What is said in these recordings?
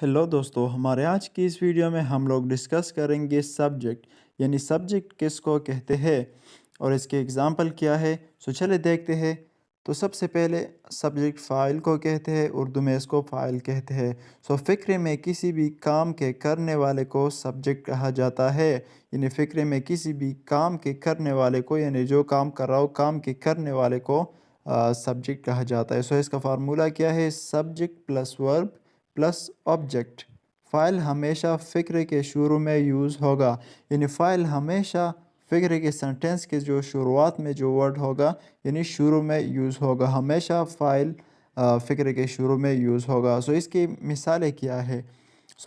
Hello दोस्तों, हमारे आज की इस वीडियो में हम लोग डिस्कस करेंगे सब्जेक्ट, यानी सब्जेक्ट किसको कहते हैं और इसके एग्जांपल क्या है। चलिए देखते हैं। तो सबसे पहले सब्जेक्ट फ़ाइल को कहते हैं, उर्दू में इसको फ़ाइल कहते हैं। फ़िक्रे में किसी भी काम के करने वाले को सब्जेक्ट कहा जाता है। यानी फ़िक्रे में किसी भी काम के करने वाले को, यानी जो काम कर रहा हो, काम के करने वाले को सब्जेक्ट कहा जाता है। इसका फार्मूला क्या है? Subject plus verb plus object. File हमेशा फ़िक्र के शुरू में यूज़ होगा, यानी फ़ाइल हमेशा फ़िक्र के सेंटेंस के जो शुरुआत में जो वर्ड होगा, यानी शुरू में यूज़ होगा। हमेशा फ़ाइल फ़िक्र के शुरू में यूज़ होगा। इसकी मिसालें क्या है?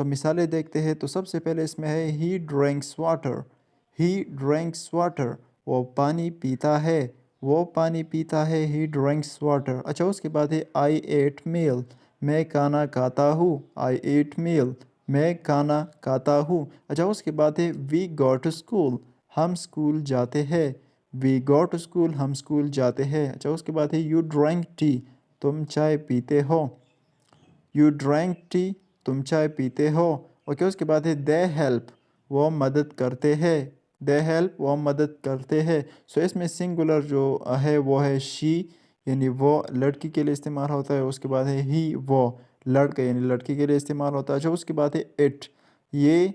मिसालें देखते हैं। तो सबसे पहले इसमें है ही ड्रिंक्स वाटर। ही ड्रिंक्स वाटर, वो पानी पीता है। वो पानी पीता है। ही ड्रिंक्स वाटर। अच्छा, उसके बाद है आई एट मील, मैं खाना खाता हूँ। आई ईट मील, मैं खाना खाता हूँ। अच्छा, उसके बाद है वी गो टू स्कूल, हम स्कूल जाते हैं। वी गो टू स्कूल, हम स्कूल जाते हैं। अच्छा, उसके बाद है यू ड्रिंक टी, तुम चाय पीते हो। यू ड्रिंक टी, तुम चाय पीते हो। ओके, उसके बाद है दे हेल्प, वो मदद करते हैं। दे हेल्प, वो मदद करते हैं। इसमें सिंगुलर जो है वो है शी, यानी वो लड़की के लिए इस्तेमाल होता है। उसके बाद है ही, वो लड़का यानी लड़की के लिए इस्तेमाल होता है। अच्छा, उसके बाद है इट, ये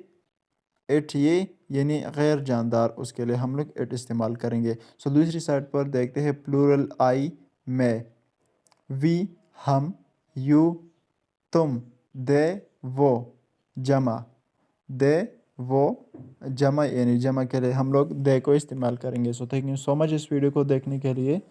इट ये यानी गैर जानदार, उसके लिए हम लोग इट इस्तेमाल करेंगे। दूसरी साइड पर देखते हैं प्लूरल आई, मैं। वी, हम। यू, तुम। दे, वो। जमा, दे, वो। जमा यानी जमा के लिए हम लोग दे को इस्तेमाल करेंगे। थैंक यू सो मच इस वीडियो को देखने के लिए।